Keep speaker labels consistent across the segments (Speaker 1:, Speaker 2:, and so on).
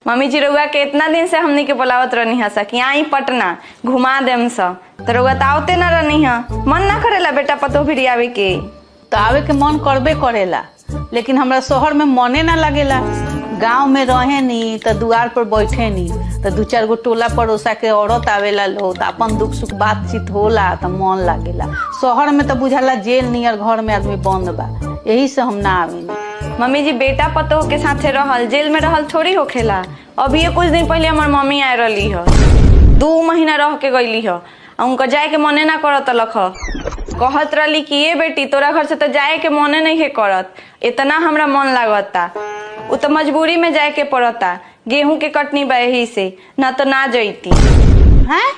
Speaker 1: Mummy जी रउआ के इतना दिन से हमनी के बोलावत रहनी है कि आई पटना घुमा देम स तो रउआ तो आवते न रहनी है। मन ना करेला बेटा पतो भी आवे के?
Speaker 2: तो आवे के मन करबे करेला, लेकिन हमरा शहर में मने ना लगेला। गांव में रहे नी तो दुआर पर बैठे नी तो दू चार गो टोला पड़ोसा के औरत आवेला लो तो अपन दुख सुख बातचीत होला तो मन लागेला। शहर में तो बुझाला जेल नियर घर में आदमी बंद बा, यही से हम ना आवेनी।
Speaker 1: मम्मी जी बेटा पतो के साथे रहल जेल में रहल थोड़ी होखेला। अभी कुछ दिन पहले हमार मम्मी आए रही है, 2 महीना रह के गईली है। उनका जाए के मने ना करत लख, कहत रही कि ये बेटी तोरा घर से तो जाए के मने नहीं है करत, इतना हमरा मन लागता। उ तो मजबूरी में जाए के पड़ता, गेहूं के कटनी बा यही से, ना तो ना जईती।
Speaker 2: हैं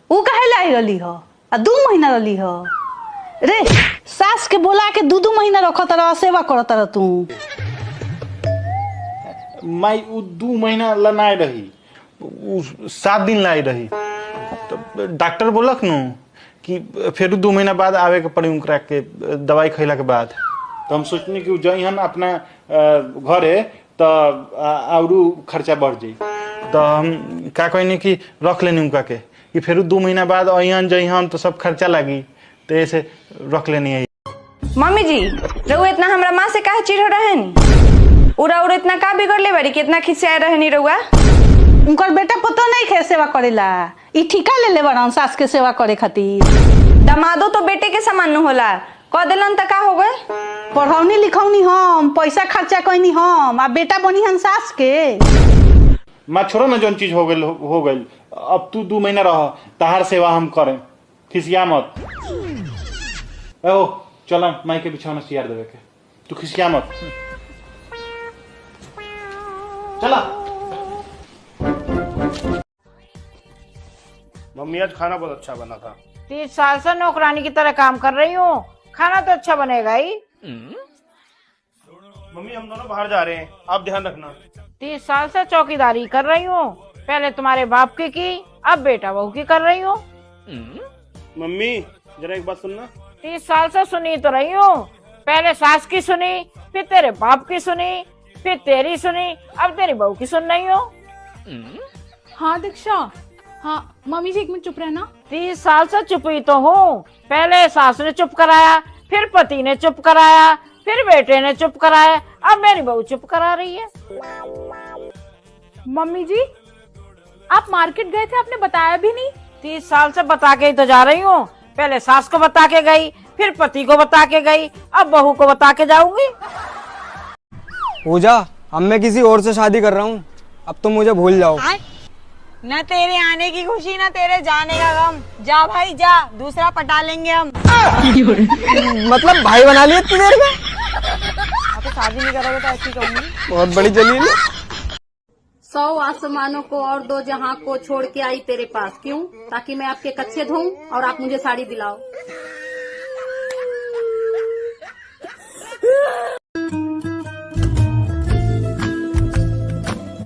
Speaker 2: उ काहे लाई रही हो? 2 महीना रही हो रे? सास के बोला के 2 महीना रखत रह, सेवा करत रह तू।
Speaker 3: माई उ 2 महीना लनाए रही, 7 दिन लाई रही। तो डॉक्टर बोलक नु कि फिर 2 महीना बाद आवे के पड़ी उनकरा के दवाई खैला के बाद। तो हम सोचनी कि जइहन अपना घरे तो और खर्चा बढ़ जाई। तो हम का कहनी कि रख लेनी उनका के कि फिर 2 महीना बाद अइहन जइहन तो सब खर्चा लगी, तो ऐसे रख लेनी है।
Speaker 1: मम्मी जी रउआ इतना हमरा माँ से काहे चिढ़ रहनी? उरा इतना का बिगड़ले बारी कि इतना खिसिया रहनी रउआ?
Speaker 2: उनकर बेटा पतो नहीं खे सेवा करेला, ई ठिका ले बड़न सास के सेवा करे खातिर।
Speaker 1: दमादो तो बेटे के समान न होला, कह देलन त का हो गए?
Speaker 2: पढ़ौनी लिखौनी हम, पैसा खर्चा कैनी हम, आ बेटा बनी हम सास के।
Speaker 3: माँ छोड़ो ना, जौन चीज हो गई। अब तू 2 महीना रह, तहार सेवा हम करें, खिसिया मत। ओ चला माई के बिछौना सियार देवे के, तू खिसिया मत। चला।
Speaker 4: मम्मी आज खाना बहुत अच्छा बना था।
Speaker 5: 30 साल से नौकरानी की तरह काम कर रही हूँ, खाना तो अच्छा बनेगा ही।
Speaker 4: मम्मी हम दोनों बाहर जा रहे हैं, आप ध्यान रखना।
Speaker 5: 30 साल से चौकीदारी कर रही हूँ, पहले तुम्हारे बाप की, अब बेटा बहू की कर रही हूँ।
Speaker 4: मम्मी जरा एक बात सुनना।
Speaker 5: 30 साल से सुनी तो रही हूँ, पहले सास की सुनी, फिर तेरे बाप की सुनी, फिर तेरी सुनी, अब तेरी बहू की सुन रही हूँ।
Speaker 6: हाँ दीक्षा, हाँ मम्मी जी 1 मिनट चुप रहना।
Speaker 5: 30 साल से चुप ही तो हूँ, पहले सास ने चुप कराया, फिर पति ने चुप कराया, फिर बेटे ने चुप कराया, अब मेरी बहू चुप करा रही है।
Speaker 6: मम्मी जी आप मार्केट गए थे, आपने बताया भी नहीं।
Speaker 5: 30 साल से बता के ही तो जा रही हूँ, पहले सास को बता के गई, फिर पति को बता के गई, अब बहू को बता के जाऊंगी।
Speaker 7: पूजा अब मैं किसी और से शादी कर रहा हूँ, अब तुम मुझे भूल जाओ।
Speaker 8: न तेरे आने की खुशी न तेरे जाने का गम। जा भाई जा, दूसरा पटा लेंगे हम।
Speaker 7: मतलब भाई बना लिए इतनी देर में?
Speaker 8: तो शादी नहीं करोगे तो ऐसी कहूंगी।
Speaker 7: बहुत बड़ी जलील।
Speaker 9: 100 आसमानों को और 2 जहां को छोड़ के आई तेरे पास, क्यों? ताकि मैं आपके कच्चे धोऊं और आप मुझे साड़ी दिलाओ।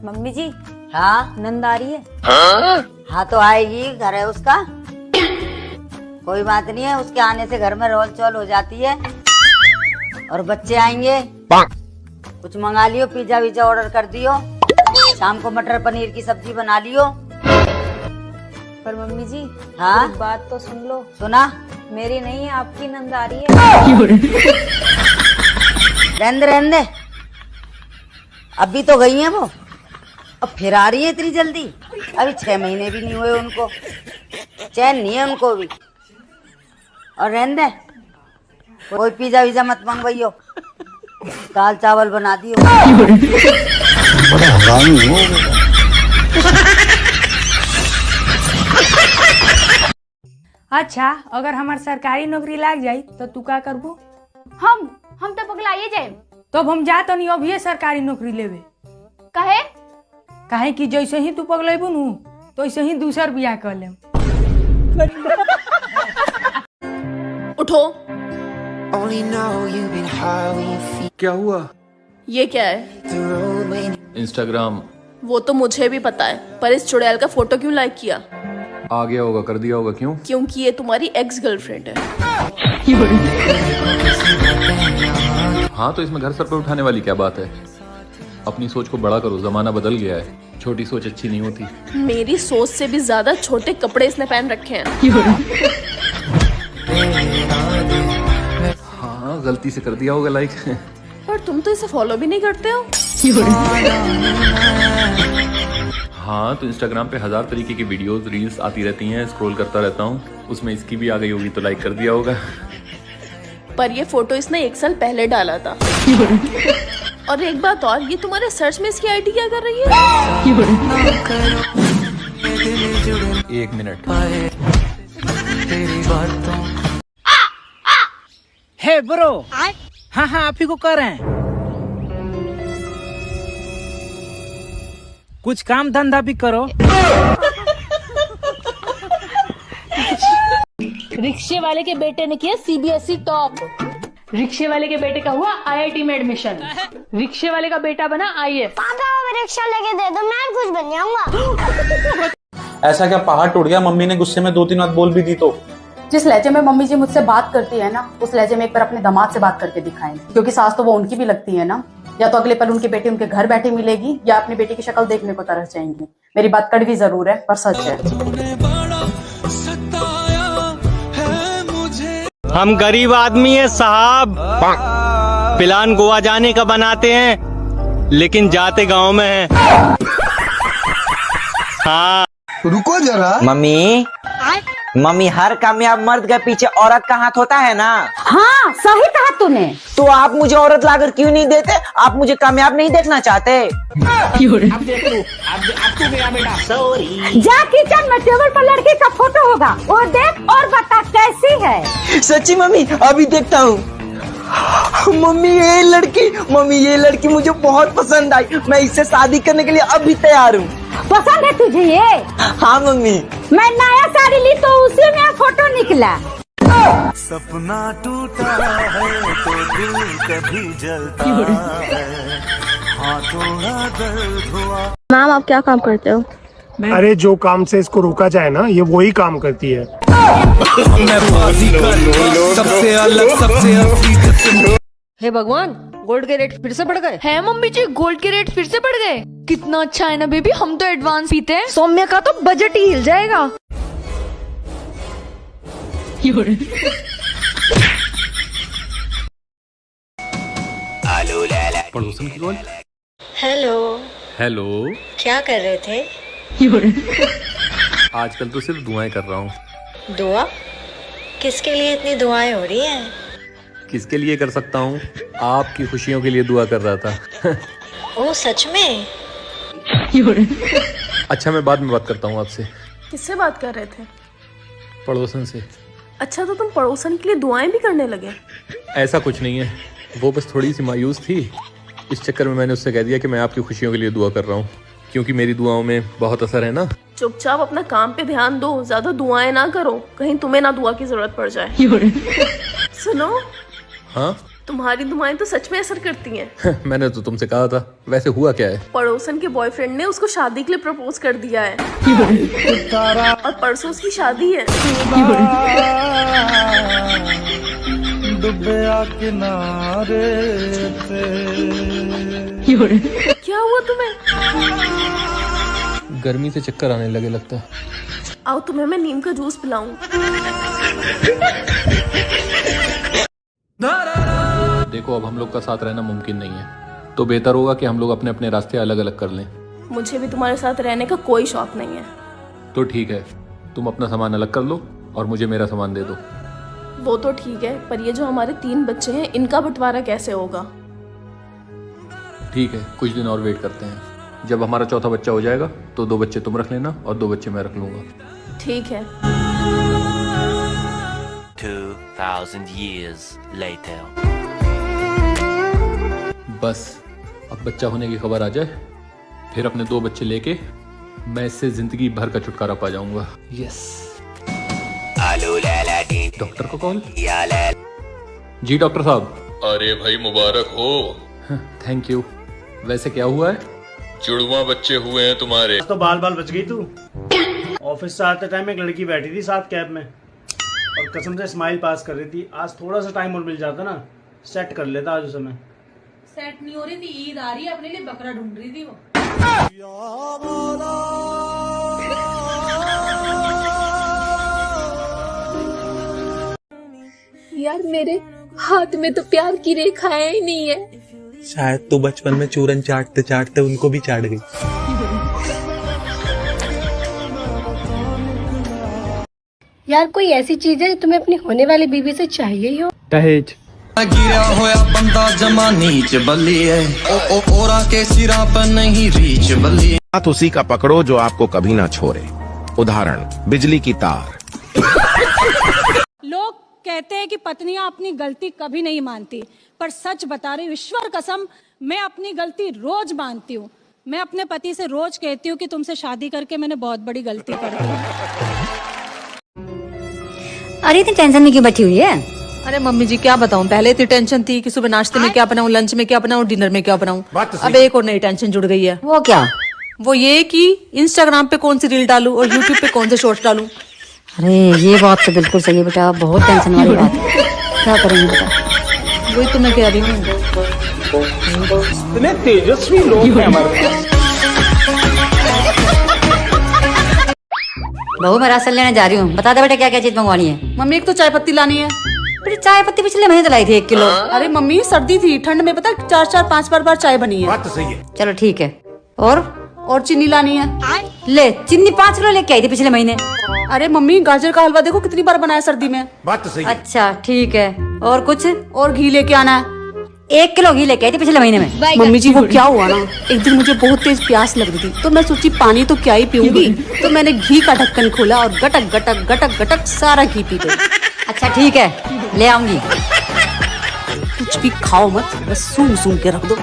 Speaker 8: मम्मी जी हाँ नंद आ रही है। हाँ तो आएगी, घर है उसका, कोई बात नहीं है। उसके आने से घर में रोल चोल हो जाती है। और बच्चे आएंगे, कुछ मंगा लियो, पिज्जा विज्जा ऑर्डर कर दियो, शाम को मटर पनीर की सब्जी बना लियो।
Speaker 9: पर मम्मी जी
Speaker 8: हाँ
Speaker 9: बात तो सुन लो।
Speaker 8: सुना?
Speaker 9: मेरी नहीं है, आपकी नंद आ रही है।
Speaker 8: रहने अभी तो गई है वो, अब फिर आ रही है इतनी जल्दी? अभी 6 महीने भी नहीं हुए उनको, चैन नहीं है उनको भी। और रहने कोई पिज्जा विज्जा मत मंगवाइयो, दाल चावल बना दियो।
Speaker 6: अच्छा अगर हमार सरकारी नौकरी लग जाये तो तू का करबू?
Speaker 10: हम तो पगलाइए जाए।
Speaker 6: तब हम जा तो नहीं अभी सरकारी नौकरी लेवे। काहे कि जैसे ही तू पगलेबू नु तो ऐसे ही दूसर बियाह कर लेम।
Speaker 10: उठो।
Speaker 11: क्या हुआ?
Speaker 10: ये क्या है?
Speaker 11: इंस्टाग्राम।
Speaker 10: वो तो मुझे भी पता है, पर इस चुड़ैल का फोटो क्यों लाइक किया?
Speaker 11: आ गया होगा, कर दिया होगा। क्यों?
Speaker 10: क्योंकि ये तुम्हारी एक्स गर्लफ्रेंड है।
Speaker 11: हाँ तो इसमें घर सर पे उठाने वाली क्या बात है? अपनी सोच को बड़ा करो, जमाना बदल गया है, छोटी सोच अच्छी नहीं होती।
Speaker 10: मेरी सोच से भी ज्यादा छोटे कपड़े इसने पहन रखे हैं।
Speaker 11: हाँ, गलती से कर दिया होगा लाइक।
Speaker 10: पर तुम तो इसे फॉलो भी नहीं करते हो।
Speaker 11: हाँ, तो इंस्टाग्राम पे 1000 तरीके की वीडियोस रील्स आती रहती हैं, स्क्रॉल करता रहता हूँ, उसमें इसकी भी आ गई होगी तो लाइक कर दिया होगा।
Speaker 10: पर ये फोटो इसने 1 साल पहले डाला था। और एक बात और, ये तुम्हारे सर्च में इसकी आईडी क्या कर रही है?
Speaker 11: 1 मिनट।
Speaker 12: हे ब्रो, हाँ आप ही को कर रहे हैं। कुछ काम धंधा भी करो।
Speaker 13: रिक्शे वाले के बेटे ने किया सीबीएसई टॉप। रिक्शे वाले के बेटे का हुआ आईआईटी में एडमिशन। रिक्शे वाले का बेटा बना आईएएस।
Speaker 14: पापा रिक्शा लेके दे दो, मैं कुछ बन जाऊंगा।
Speaker 15: ऐसा क्या पहाड़ टूट गया? मम्मी ने गुस्से में 2-3 बात बोल भी दी तो।
Speaker 16: जिस लहजे में मम्मी जी मुझसे बात करती है ना, उस लहजे में एक बार अपने दामाद से बात करके दिखाएं, क्योंकि सास तो वो उनकी भी लगती है ना। या तो अगले पल उनकी बेटी उनके घर बैठे मिलेगी, या अपनी बेटी की शक्ल देखने को तरस जाएंगी। मेरी बात कड़वी जरूर है पर सच है।
Speaker 17: हम गरीब आदमी हैं साहब, प्लान गोवा जाने का बनाते हैं लेकिन जाते गांव में हैं। हाँ
Speaker 18: रुको जरा। मम्मी हर कामयाब मर्द के पीछे औरत का हाथ होता है ना।
Speaker 16: हाँ सही कहा तूने।
Speaker 18: तो आप मुझे औरत लाकर क्यों नहीं देते? आप मुझे कामयाब नहीं देखना चाहते?
Speaker 12: अब देख लो, अब तू गया बेटा। सॉरी।
Speaker 16: जा किचन में टेबल पर लड़की का फोटो होगा, और देख और बता कैसी है।
Speaker 18: सच्ची मम्मी अभी देखता हूँ। मम्मी ये लड़की मुझे बहुत पसंद आई। मैं इससे शादी करने के लिए अभी तैयार हूँ।
Speaker 16: पसंद है तुझे ये?
Speaker 18: हाँ मम्मी।
Speaker 16: मैं नया साड़ी ली तो उसी में फोटो निकला।
Speaker 19: सपना टूटा है तो दिल कभी जलता है, हाथों का दर्द हुआ।
Speaker 10: मैम आप क्या काम करते हो?
Speaker 4: अरे जो काम से इसको रोका जाए ना, ये वही काम करती है।
Speaker 12: सबसे अलग, सबसे असली।
Speaker 13: हे भगवान, गोल्ड के रेट फिर से बढ़ गए। है मम्मी जी, गोल्ड के रेट फिर से बढ़ गए। कितना अच्छा है ना बेबी, हम तो एडवांस पीते हैं। सौम्या का तो बजट ही हिल जाएगा।
Speaker 11: पड़ोसन की कॉल।
Speaker 8: हेलो,
Speaker 14: क्या कर रहे थे?
Speaker 11: आजकल तो सिर्फ दुआएं कर रहा हूँ।
Speaker 14: दुआ? किसके लिए इतनी दुआएं हो रही हैं?
Speaker 11: किसके लिए कर सकता हूँ? आपकी खुशियों के लिए दुआ कर रहा था।
Speaker 14: ओ सच में?
Speaker 11: अच्छा, मैं बाद में बात करता हूँ आपसे।
Speaker 10: किससे बात कर रहे थे?
Speaker 11: पड़ोसन से।
Speaker 10: अच्छा, तो तुम पड़ोसन के लिए दुआएं भी करने लगे?
Speaker 11: ऐसा कुछ नहीं है, वो बस थोड़ी सी मायूस थी, इस चक्कर में मैंने उससे कह दिया कि मैं आपकी खुशियों के लिए दुआ कर रहा हूँ, क्योंकि मेरी दुआओं में बहुत असर है ना।
Speaker 10: चुपचाप अपना काम पे ध्यान दो, ज्यादा दुआएं ना करो, कहीं तुम्हें ना दुआ की जरूरत पड़ जाए। सुनो।
Speaker 11: हाँ?
Speaker 10: तुम्हारी दुआएं तो सच में असर करती हैं।
Speaker 11: मैंने तो तुमसे कहा था। वैसे हुआ क्या है?
Speaker 10: पड़ोसन के बॉयफ्रेंड ने उसको शादी के लिए प्रपोज कर दिया है। और परसों उसकी शादी है। क्या हुआ तुम्हें?
Speaker 11: गर्मी से चक्कर आने लगे लगता है।
Speaker 10: आओ तुम्हें मैं नीम का जूस पिलाऊं।
Speaker 11: देखो, अब हम लोग का साथ रहना मुमकिन नहीं है, तो बेहतर होगा कि हम लोग अपने अपने रास्ते अलग अलग कर लें।
Speaker 10: मुझे भी तुम्हारे साथ रहने का कोई शौक नहीं है।
Speaker 11: तो ठीक है, तुम अपना सामान अलग कर लो और मुझे मेरा सामान दे दो।
Speaker 10: वो तो ठीक है, पर ये जो हमारे 3 बच्चे हैं, इनका बंटवारा कैसे होगा?
Speaker 11: ठीक है, कुछ दिन और वेट करते हैं। जब हमारा चौथा बच्चा हो जाएगा तो 2 बच्चे तुम रख लेना और 2 बच्चे मैं रख लूंगा।
Speaker 10: ठीक है।
Speaker 19: 2000 years later.
Speaker 11: बस अब बच्चा होने की खबर आ जाए, फिर अपने 2 बच्चे लेके मैं इससे जिंदगी भर का छुटकारा पा जाऊंगा। यस। डॉक्टर को कॉल। जी डॉक्टर साहब।
Speaker 20: अरे भाई मुबारक हो।
Speaker 11: Thank you. वैसे क्या हुआ है?
Speaker 20: जुड़वा बच्चे हुए हैं तुम्हारे।
Speaker 4: तो बाल बच गई तू। ऑफिस से आते टाइम एक लड़की बैठी थी साथ कैब में और कसम से स्माइल पास कर रही थी। आज थोड़ा सा टाइम और मिल जाता ना, सेट कर लेता आज उसे मैं।
Speaker 6: सेट नहीं हो रही थी, ईद आ रही है, अपने लिए बकरा ढूंढ रही थी वो।
Speaker 10: यार मेरे हाथ में तो प्यार की रेखाएं ही नहीं है।
Speaker 15: शायद तू बचपन में चूरन चाटते चाटते उनको भी चाट गई।
Speaker 13: यार कोई ऐसी चीज है जो तुम्हें अपनी होने वाली बीवी से चाहिए ही हो?
Speaker 17: दहेज।
Speaker 18: गिरा होया बंदा जमा नीच बल्ली है, ओ ओरा के सिरा पर नहीं रीच बल्ली।
Speaker 21: हाथ उसी का पकड़ो जो आपको कभी ना छोड़े। उदाहरण बिजली की तार।
Speaker 22: लोग कहते हैं कि पत्नियां अपनी गलती कभी नहीं मानती, पर सच बता रही हूं, ईश्वर कसम, मैं अपनी गलती रोज मानती हूँ। मैं अपने पति से रोज कहती हूँ कि तुमसे शादी करके मैंने बहुत बड़ी गलती कर दी।
Speaker 8: अरे इतनी टेंशन में क्यों बैठी हुई है?
Speaker 23: अरे मम्मी जी क्या बताऊं, पहले इतनी टेंशन थी कि सुबह नाश्ते में क्या बनाऊं, लंच में क्या बनाऊं, डिनर में क्या बनाऊं। अब एक और नई टेंशन जुड़ गई है।
Speaker 8: वो क्या?
Speaker 23: वो ये कि इंस्टाग्राम पे कौन सी रील डालूं और यूट्यूब पे कौन से शॉर्ट्स डालूं।
Speaker 8: अरे ये बात तो बिल्कुल सही है बेटा, बहुत टेंशन वाली बात है। क्या करेंगे बेटा?
Speaker 23: वही तो मैं कह रही हूँ।
Speaker 12: इतने तेजस्वी लोग हैं हमारे पास।
Speaker 8: बहू मैं राशन लेने जा रही हूँ, बता दे बेटा क्या क्या चीज मंगवानी है।
Speaker 23: मम्मी एक तो चाय पत्ती लानी है।
Speaker 8: चाय पत्ती पिछले महीने तो लाई थी 1 किलो।
Speaker 23: अरे मम्मी सर्दी थी, ठंड में पता 4-4 5 बार चाय बनी है।
Speaker 21: बात तो सही है।
Speaker 8: चलो ठीक है। और
Speaker 23: चीनी लानी है।
Speaker 8: ले चीनी 5 किलो लेके आई थी पिछले महीने।
Speaker 23: अरे मम्मी गाजर का हलवा देखो कितनी बार बनाया सर्दी में।
Speaker 21: बात तो सही है।
Speaker 8: अच्छा ठीक है। और कुछ?
Speaker 23: और घी लेके आना है।
Speaker 8: 1 किलो घी लेके आई थी पिछले महीने में।
Speaker 23: मम्मी जी वो क्या हुआ ना, एक दिन मुझे बहुत तेज प्यास लग रही थी, तो मैं सोची पानी तो क्या ही पीऊंगी, तो मैंने घी का ढक्कन खोला और गटक गटक गटक गटक सारा घी पी गई।
Speaker 8: अच्छा ठीक है, ले आऊंगी।
Speaker 23: कुछ भी खाओ मत, बस सूंघ सूंघ के रख दो।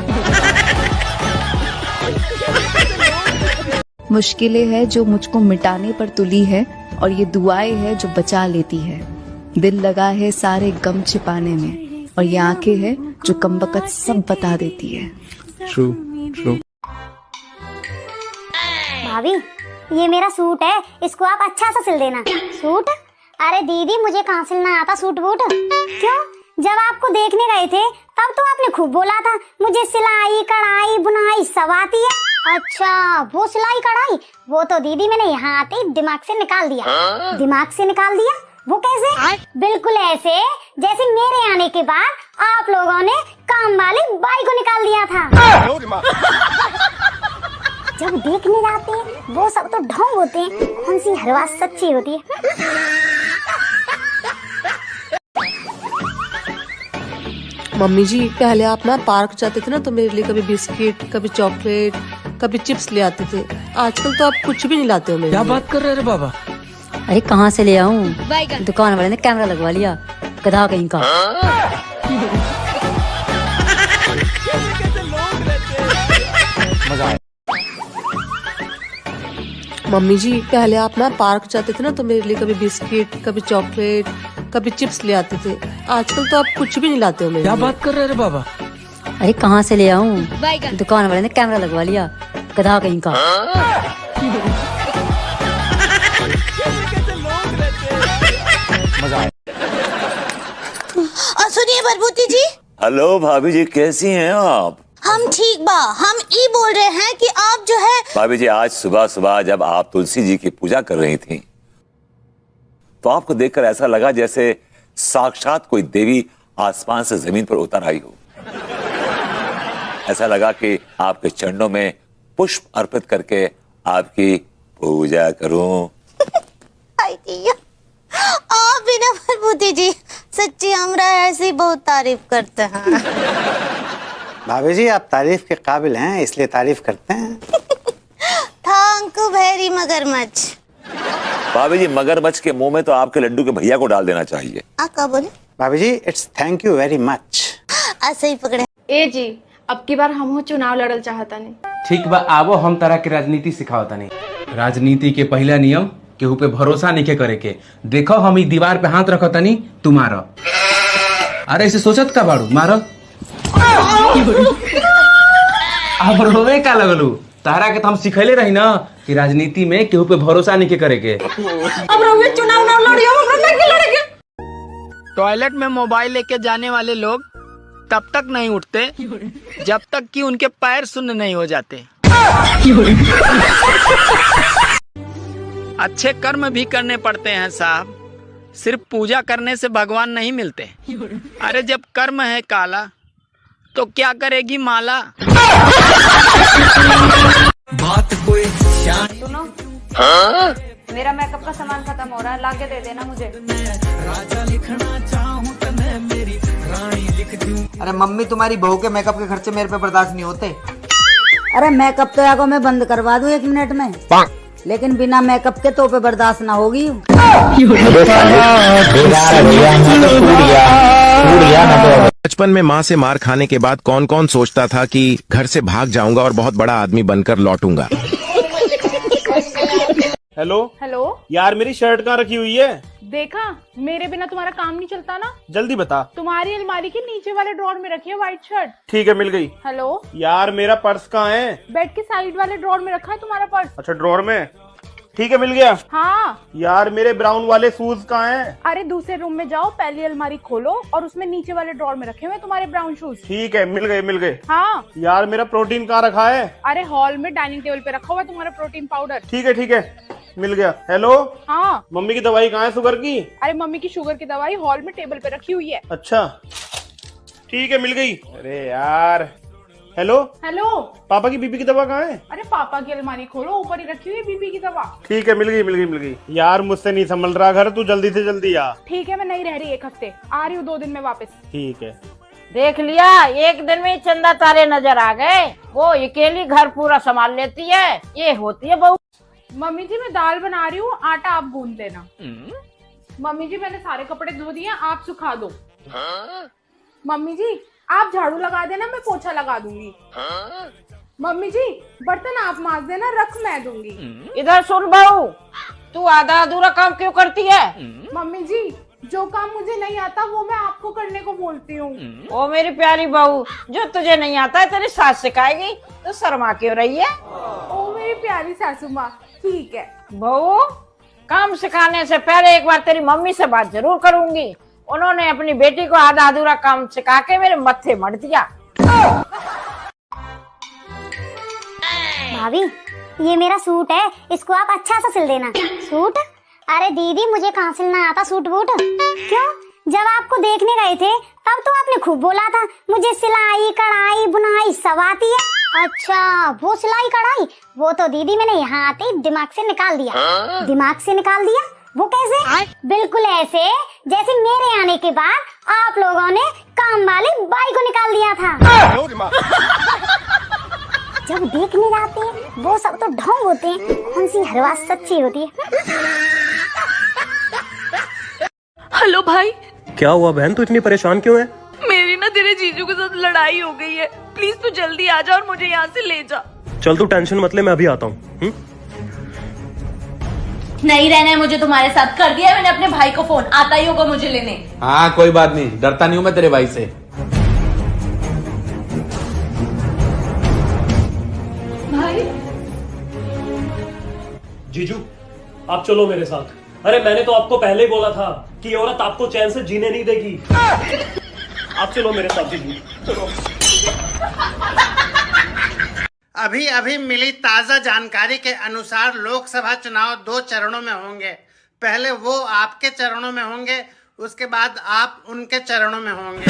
Speaker 24: मुश्किलें हैं जो मुझको मिटाने पर तुली है, और ये दुआएं हैं जो बचा लेती है। दिल लगा है सारे गम छिपाने में, और ये आंखें हैं जो कमबख्त सब बता देती है।
Speaker 11: True true.
Speaker 14: भाभी ये मेरा सूट है, इसको आप अच्छा सा सिल देना। सूट? अरे दीदी मुझे कहाँ सिलना आता सूट बूट। क्यों? जब आपको देखने गए थे तब तो आपने खूब बोला था मुझे सिलाई कढ़ाई बुनाई सब आती है। अच्छा वो सिलाई कढ़ाई, वो तो दीदी मैंने यहाँ आते ही दिमाग से निकाल दिया। दिमाग से निकाल दिया? वो कैसे? बिल्कुल ऐसे जैसे मेरे आने के बाद आप लोगों ने काम वाली बाई को निकाल दिया था। जब देखने जाते हैं वो सब तो ढोंग होते हैं, कौन सी हर बात सच्ची होती है।
Speaker 23: मम्मी जी पहले आप ना पार्क जाते थे ना, तो मेरे लिए कभी बिस्किट, कभी चॉकलेट, कभी चिप्स ले आते थे। आजकल तो आप कुछ भी नहीं लाते हो।
Speaker 18: क्या बात कर रहे हैं बाबा?
Speaker 8: अरे कहाँ से ले आऊं, दुकान वाले ने कैमरा लगवा लिया, गधा कहीं का।
Speaker 23: मम्मी जी पहले आप ना पार्क जाते थे ना, तो मेरे लिए कभी बिस्किट, कभी चॉकलेट, कभी चिप्स ले आते थे। आजकल तो आप कुछ भी नहीं लाते हो।
Speaker 18: क्या बात कर रहे हैं बाबा?
Speaker 8: अरे कहाँ से ले आऊं, दुकान वाले ने कैमरा लगवा लिया, गधा कहीं का।
Speaker 25: सुनिए बरबूती जी।
Speaker 26: हेलो भाभी जी, कैसी हैं आप?
Speaker 25: हम ठीक बा, हम ई बोल रहे हैं कि आप जो है।
Speaker 26: भाभी जी आज सुबह सुबह जब आप तुलसी जी की पूजा कर रही थी, तो आपको देखकर ऐसा लगा जैसे साक्षात कोई देवी आसमान से जमीन पर उतर आई हो। ऐसा लगा कि आपके चरणों में पुष्प अर्पित करके आपकी पूजा करूं।
Speaker 25: आप भी ना बरबूती जी, सच्ची हमरा ऐसी बहुत तारीफ करते हैं।
Speaker 27: भाभी जी आप तारीफ के काबिल हैं, इसलिए तारीफ करते हैं।
Speaker 25: थैंक यू वेरी मगरमच्छ।
Speaker 26: भाभी जी मगरमच्छ के मुंह में तो आपके लड्डू के भैया को डाल देना चाहिए।
Speaker 25: आप क्या बोले?
Speaker 27: भाभी ji it's thank you very much.
Speaker 25: ऐसे ही पकड़े।
Speaker 6: ए जी अब की बार हम चुनाव लड़ल चाहता नहीं।
Speaker 12: ठीक बा, आवो हम तरह के राजनीति सिखावता नहीं। राजनीति के पहला नियम केहू पे भरोसा नहीं के करे के। देखो हम ई दीवार पे हाथ रखो तनी, तू मारो। अरे इसे सोचत का बाड़ू, मारो। अब रोवे का लगलू? तारा के तो हम सिखले रही ना कि राजनीति में केहू पे भरोसा नहीं के करे के।
Speaker 6: अब रोवे चुनाव ना लड़ियो, हम नहीं लड़ेंगे।
Speaker 18: टॉयलेट में मोबाइल लेके जाने वाले लोग तब तक नहीं उठते जब तक कि उनके पैर सुन्न नहीं हो जाते। अच्छे कर्म भी करने पड़ते हैं साहब, सिर्फ पूजा करने से भगवान नहीं मिलते। अरे जब कर्म है काला तो क्या करेगी माला। बात कोई
Speaker 1: सुनो, मेरा मेकअप का सामान खत्म हो रहा है, लाके दे देना मुझे।
Speaker 18: अरे मम्मी, तुम्हारी बहू के मेकअप के खर्चे मेरे पे बर्दाश्त नहीं होते।
Speaker 8: अरे मेकअप तो याको मैं बंद करवा दूं 1 मिनट में, लेकिन बिना मेकअप के तो पे बर्दाश्त ना होगी।
Speaker 21: बचपन में माँ से मार खाने के बाद कौन कौन सोचता था कि घर से भाग जाऊंगा और बहुत बड़ा आदमी बनकर लौटूंगा।
Speaker 4: हेलो
Speaker 6: हेलो
Speaker 4: यार, मेरी शर्ट कहाँ रखी हुई है?
Speaker 6: देखा, मेरे बिना तुम्हारा काम नहीं चलता ना।
Speaker 4: जल्दी बता।
Speaker 6: तुम्हारी अलमारी के नीचे वाले ड्रॉर में रखी है व्हाइट शर्ट।
Speaker 4: ठीक है, मिल गई।
Speaker 6: हेलो
Speaker 4: यार, मेरा पर्स कहाँ है?
Speaker 6: बेड के साइड वाले ड्रॉर में रखा है तुम्हारा पर्स।
Speaker 4: अच्छा, ड्रॉर में। ठीक है, मिल गया।
Speaker 6: हाँ
Speaker 4: यार, मेरे ब्राउन वाले शूज कहाँ हैं?
Speaker 6: अरे दूसरे रूम में जाओ, पहली अलमारी खोलो और उसमें नीचे वाले ड्रॉर में रखे हुए तुम्हारे ब्राउन शूज।
Speaker 4: ठीक है, मिल गए मिल गए।
Speaker 6: हाँ
Speaker 4: यार, मेरा प्रोटीन कहाँ रखा है?
Speaker 6: अरे हॉल में डाइनिंग टेबल पे रखा हुआ है तुम्हारा प्रोटीन पाउडर।
Speaker 4: ठीक है, मिल गया। हेलो
Speaker 6: हाँ,
Speaker 4: मम्मी की दवाई कहाँ है शुगर की?
Speaker 6: अरे मम्मी की शुगर की दवाई हॉल में टेबल पे रखी हुई है।
Speaker 4: अच्छा, ठीक है, मिल गई। अरे यार, हेलो
Speaker 6: हेलो
Speaker 4: पापा की बीपी की दवा कहाँ है?
Speaker 6: अरे पापा की अलमारी खोलो, ऊपर ही रखी हुई है बीपी की दवा।
Speaker 4: ठीक है, मिल गई। यार, मुझसे नहीं संभल रहा घर, तू जल्दी से जल्दी आ।
Speaker 6: ठीक है, मैं नहीं रह रही 1 हफ्ते, आ रही हूँ 2 दिन में वापस।
Speaker 4: ठीक है।
Speaker 2: देख लिया, 1 दिन में चंदा तारे नजर आ गए। वो अकेली घर पूरा संभाल लेती है, ये होती है बहू।
Speaker 6: मम्मी जी, मैं दाल बना रही हूँ, आटा आप गूंद लेना। मम्मी जी, मैंने सारे कपड़े धो दिए, आप सुखा दो। मम्मी जी, आप झाड़ू लगा देना, मैं पोछा लगा दूंगी। मम्मी जी, बर्तन आप मांज देना, रख मैं दूंगी।
Speaker 2: इधर सुन बहू, तू आधा अधूरा काम क्यों करती है?
Speaker 6: मम्मी जी, जो काम मुझे नहीं आता वो मैं आपको करने को बोलती हूँ।
Speaker 2: ओ मेरी प्यारी बहू, जो तुझे नहीं आता है तेरी सास सिखाएगी, तो शर्मा क्यों रही है?
Speaker 6: ओ मेरी प्यारी सासू माँ, ठीक है।
Speaker 2: बहू, काम सिखाने से पहले एक बार तेरी मम्मी से बात जरूर करूंगी। उन्होंने अपनी बेटी को आधा अधूरा काम सिखा के मेरे मत्थे मर दिया।
Speaker 14: भाभी, ये मेरा सूट है, इसको आप अच्छा सा सिल देना। सूट? अरे दीदी, मुझे कहाँ सिलना आता सूट बूट। क्यों? जब आपको देखने गए थे तब तो आपने खूब बोला था मुझे सिलाई कढ़ाई बुनाई सब आती है। अच्छा, वो सिलाई कढ़ाई वो तो दीदी मैंने यहाँ आते ही दिमाग से निकाल दिया। दिमाग से निकाल दिया? वो कैसे? बिल्कुल ऐसे जैसे मेरे आने के बाद आप लोगों ने काम वाली बाई को निकाल दिया था। जब देखने जाते हैं वो सब तो ढोंग होते हैं, कौन सी हर बात सच्ची होती है।
Speaker 10: हेलो भाई।
Speaker 17: क्या हुआ बहन, तू इतनी परेशान क्यों है?
Speaker 10: मेरी ना तेरे जीजू के साथ लड़ाई हो गई है, प्लीज तू जल्दी आ जा और मुझे यहाँ से ले जा।
Speaker 17: चल, तू टेंशन मत ले, मैं अभी आता हूँ।
Speaker 23: नहीं रहना है मुझे तुम्हारे साथ, कर दिया है मैंने अपने भाई को फोन, आता ही होगा मुझे लेने।
Speaker 12: हाँ कोई बात नहीं, डरता नहीं हूँ मैं तेरे भाई से।
Speaker 23: भाई
Speaker 17: जीजू, आप चलो मेरे साथ। अरे मैंने तो आपको पहले ही बोला था कि ये औरत आपको चैन से जीने नहीं देगी। आप चलो मेरे साथ जीजू, चलो।
Speaker 27: अभी अभी मिली ताजा जानकारी के अनुसार लोकसभा चुनाव 2 चरणों में होंगे। पहले वो आपके चरणों में होंगे, उसके बाद आप उनके चरणों में होंगे।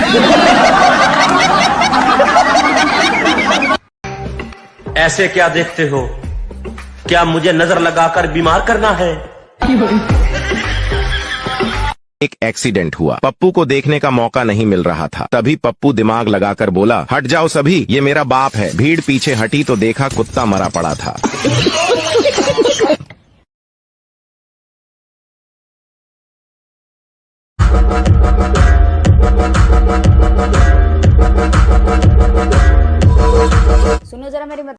Speaker 17: ऐसे क्या देखते हो? क्या मुझे नजर लगाकर बीमार करना है?
Speaker 21: एक एक्सीडेंट हुआ, पप्पू को देखने का मौका नहीं मिल रहा था। तभी पप्पू दिमाग लगाकर बोला, हट जाओ सभी, ये मेरा बाप है। भीड़ पीछे हटी तो देखा कुत्ता मरा पड़ा था।
Speaker 1: सुनो जरा मेरी